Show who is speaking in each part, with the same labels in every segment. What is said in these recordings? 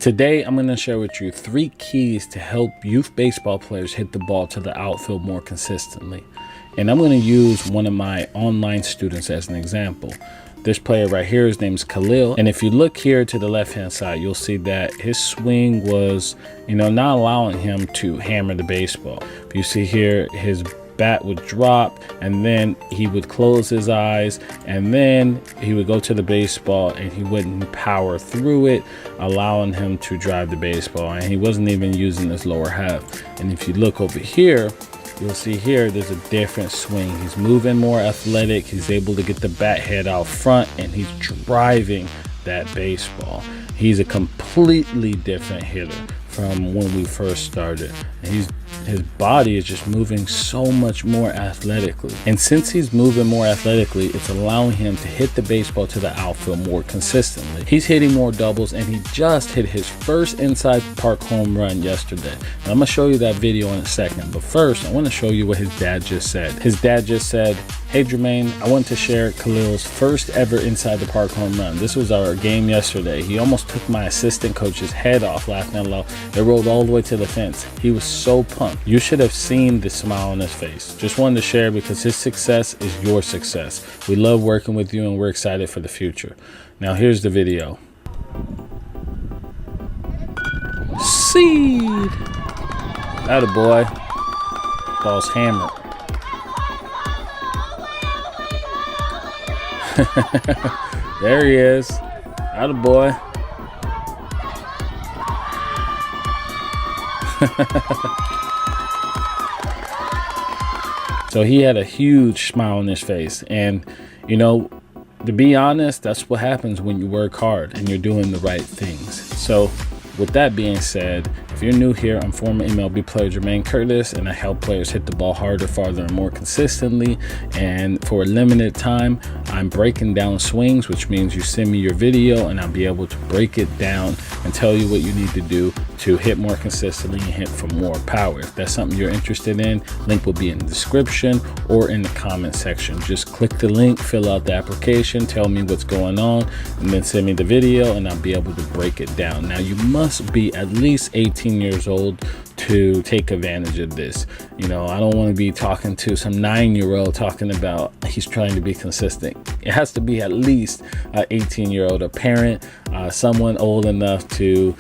Speaker 1: Today, I'm going to share with you 3 keys to help youth baseball players hit the ball to the outfield more consistently. And I'm going to use one of my online students as an example. This player right here, his name is Khalil. And if you look here to the left-hand side, you'll see that his swing was, not allowing him to hammer the baseball. You see here, his bat would drop, and then he would close his eyes, and then he would go to the baseball and he wouldn't power through it, allowing him to drive the baseball. And he wasn't even using his lower half. And if you look over here, you'll see here there's a different swing. He's moving more athletic. He's able to get the bat head out front, and he's driving that baseball. He's a completely different hitter from when we first started. And his body is just moving so much more athletically. And since he's moving more athletically, it's allowing him to hit the baseball to the outfield more consistently. He's hitting more doubles, and he just hit his first inside park home run yesterday. And I'm gonna show you that video in a second. But first, I wanna show you what his dad just said. His dad just said, "Hey Jermaine, I want to share Khalil's first ever inside the park home run. This was our game yesterday. He almost took my assistant coach's head off laughing out loud. It rolled all the way to the fence. He was so pumped. You should have seen the smile on his face. Just wanted to share because his success is your success. We love working with you, and we're excited for the future." Now here's the video. Seed. Atta boy. Ball's hammered. There he is. Atta boy. So he had a huge smile on his face. And to be honest, that's what happens when you work hard and you're doing the right things. So with that being said, if you're new here, I'm former MLB player Jermaine Curtis, and I help players hit the ball harder, farther, and more consistently. And for a limited time, I'm breaking down swings, which means you send me your video and I'll be able to break it down and tell you what you need to do to hit more consistently and hit for more power. If that's something you're interested in, link will be in the description or in the comment section. Just click the link, fill out the application, tell me what's going on, and then send me the video and I'll be able to break it down. Now, you must be at least 18 years old to take advantage of this. I don't want to be talking to some 9-year-old talking about he's trying to be consistent. It has to be at least an 18-year-old, a parent, someone old enough to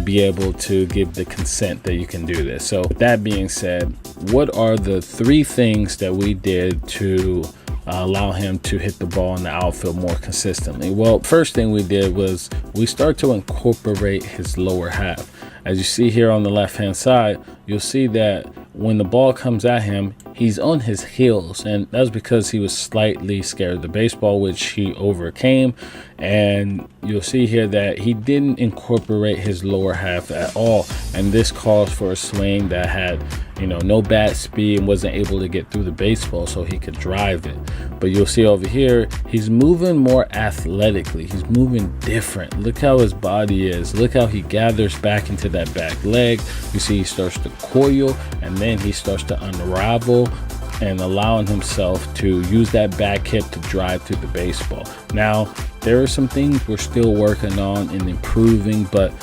Speaker 1: be able to give the consent that you can do this. So with that being said, what are the 3 things that we did to allow him to hit the ball in the outfield more consistently? Well, first thing we did was we start to incorporate his lower half. As you see here on the left hand side, you'll see that when the ball comes at him, he's on his heels, and that's because he was slightly scared of the baseball, which he overcame. And you'll see here that he didn't incorporate his lower half at all, and this calls for a swing that had no bat speed and wasn't able to get through the baseball so he could drive it. But you'll see over here, he's moving more athletically. He's moving different. Look how his body is. Look how he gathers back into that back leg. You see he starts to coil, and then he starts to unravel and allowing himself to use that back hip to drive through the baseball. Now, there are some things we're still working on and improving, but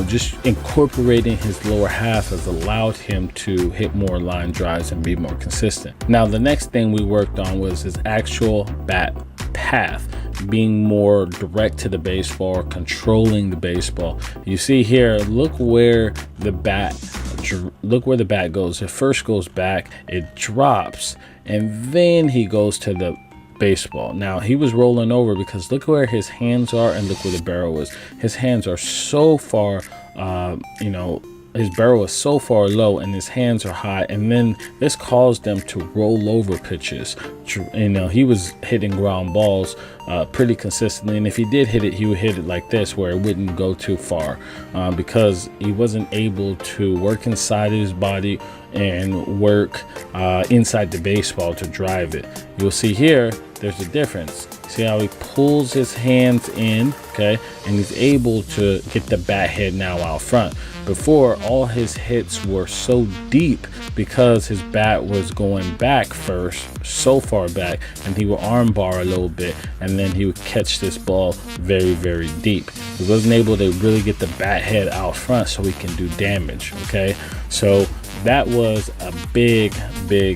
Speaker 1: just incorporating his lower half has allowed him to hit more line drives and be more consistent. Now, the next thing we worked on was his actual bat path, being more direct to the baseball, controlling the baseball. You see here, look where the bat goes. It first goes back, it drops, and then he goes to the baseball. Now, he was rolling over because look where his hands are and look where the barrel is. His hands are so far, his barrel is so far low and his hands are high, and then this caused them to roll over pitches. He was hitting ground balls pretty consistently, and if he did hit it, he would hit it like this where it wouldn't go too far because he wasn't able to work inside his body and work inside the baseball to drive it. You'll see here there's a difference. See how he pulls his hands in, okay? And he's able to get the bat head now out front. Before, all his hits were so deep because his bat was going back first, so far back, and he would arm bar a little bit, and then he would catch this ball very, very deep. He wasn't able to really get the bat head out front so he can do damage, okay? So that was a big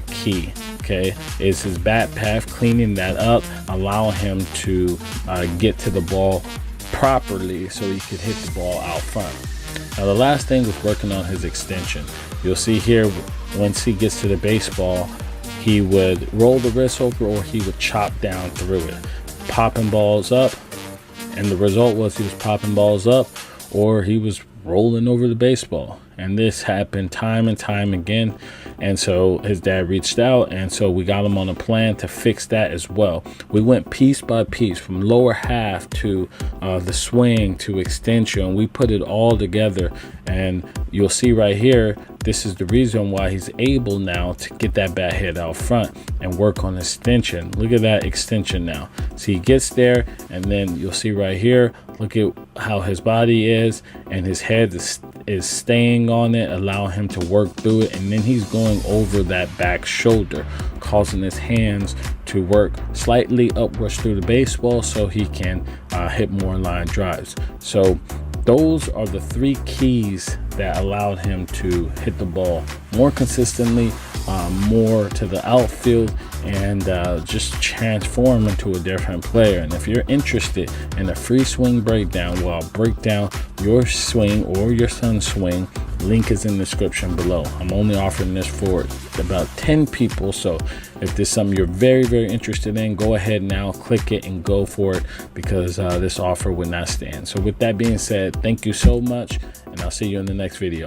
Speaker 1: key, okay, is his bat path, cleaning that up, allowing him to get to the ball properly so he could hit the ball out front. Now the last thing was working on his extension. You'll see here, once he gets to the baseball, he would roll the wrist over or he would chop down through it, popping balls up, and the result was he was popping balls up or he was rolling over the baseball. And this happened time and time again, and so his dad reached out, and so we got him on a plan to fix that as well. We went piece by piece from lower half to the swing to extension. We put it all together, and you'll see right here, this is the reason why he's able now to get that bat head out front and work on extension. Look at that extension now. So he gets there, and then you'll see right here, look at how his body is, and his head is staying on it, allowing him to work through it, and then he's going over that back shoulder, causing his hands to work slightly upwards through the baseball so he can hit more line drives. So those are the 3 keys that allowed him to hit the ball more consistently, more to the outfield, and just transform into a different player. And if you're interested in a free swing breakdown, well, I'll break down your swing or your son's swing. Link is in the description below. I'm only offering this for about 10 people, so if there's something you're very, very interested in, go ahead now, click it and go for it, because this offer would not stand. So with that being said, thank you so much, and I'll see you in the next video.